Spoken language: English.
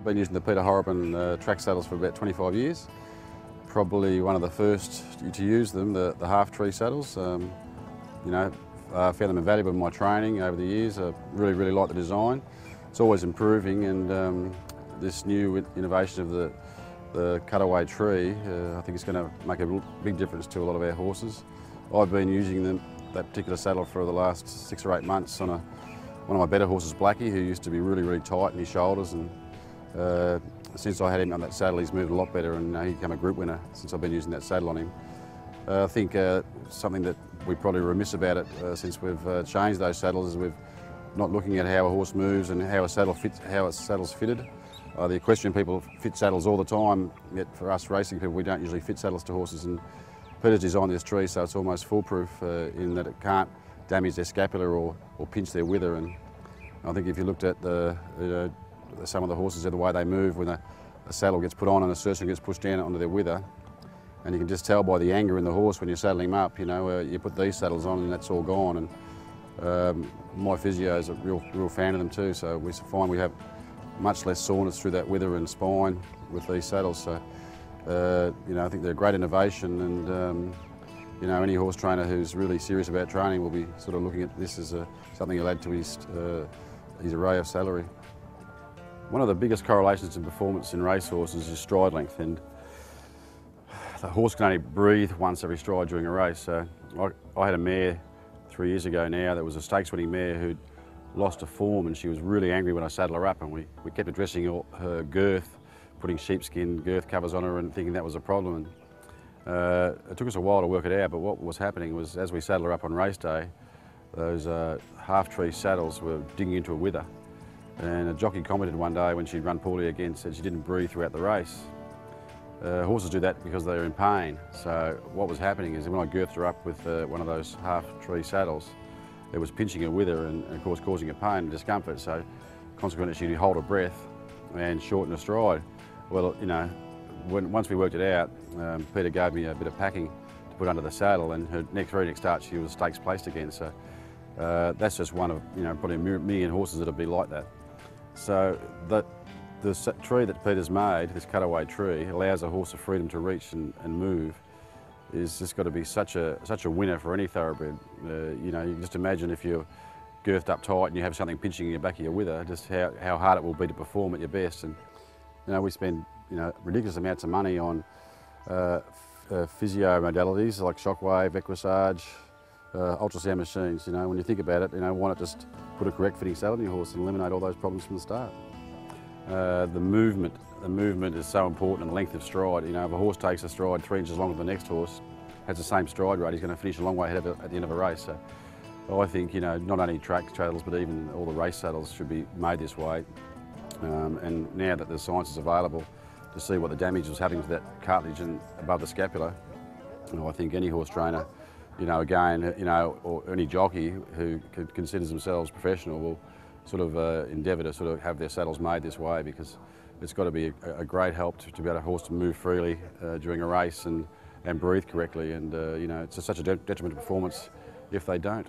been using the Peter Horobin track saddles for about 25 years. Probably one of the first to use them, the half-tree saddles. I found them invaluable in my training over the years. I really like the design. It's always improving, and this new innovation of the cutaway tree, I think it's going to make a big difference to a lot of our horses. I've been using that particular saddle for the last 6 or 8 months on one of my better horses, Blackie, who used to be really tight in his shoulders, and since I had him on that saddle, he's moved a lot better, and he became a group winner since I've been using that saddle on him. I think something that we're probably remiss about it since we've changed those saddles is we're not looking at how a horse moves and how a saddle fits, how a saddle's fitted. The equestrian people fit saddles all the time, yet for us racing people, we don't usually fit saddles to horses. And Peter's designed this tree so it's almost foolproof in that it can't damage their scapula or pinch their wither. And I think if you looked at some of the horses, the way they move when a saddle gets put on and a surcingle gets pushed down onto their wither, and you can just tell by the anger in the horse when you're saddling him up, you put these saddles on and that's all gone. And my physio is a real fan of them too, so we find we have much less soreness through that wither and spine with these saddles. So I think they're a great innovation, and any horse trainer who's really serious about training will be sort of looking at this as something he'll add to his array of saddlery. One of the biggest correlations in performance in racehorses is stride length, and the horse can only breathe once every stride during a race. So I had a mare 3 years ago now that was a stakes winning mare who'd lost her form, and she was really angry when I saddled her up, and we kept addressing her girth, putting sheepskin girth covers on her and thinking that was a problem. And it took us a while to work it out, but what was happening was as we saddled her up on race day, those half-tree saddles were digging into a wither. And a jockey commented one day when she'd run poorly again, said she didn't breathe throughout the race. Horses do that because they're in pain. So what was happening is when I girthed her up with one of those half-tree saddles, it was pinching her wither and of course causing her pain and discomfort. So consequently she'd hold her breath and shorten her stride. Well, once we worked it out, Peter gave me a bit of packing to put under the saddle, and her very next start she was stakes placed again. So that's just one of probably a million horses that'll be like that. So the tree that Peter's made, this cutaway tree, allows a horse the freedom to reach and move. Is just got to be such a winner for any thoroughbred. You can just imagine if you're girthed up tight and you have something pinching in the back of your wither, just how hard it will be to perform at your best. And we spend ridiculous amounts of money on physio modalities like shockwave, equissage, ultrasound machines. When you think about it, why not just put a correct fitting saddle on your horse and eliminate all those problems from the start? The movement is so important, and the length of stride. If a horse takes a stride 3 inches longer than the next horse, has the same stride rate, he's going to finish a long way ahead of it at the end of a race. So I think not only track saddles but even all the race saddles should be made this way. And now that the science is available to see what the damage is happening to that cartilage and above the scapula, I think any horse trainer, or any jockey who considers themselves professional will sort of endeavour to sort of have their saddles made this way, because it's got to be a great help to be able to horse to move freely during a race and breathe correctly. And it's just such a detriment to performance if they don't.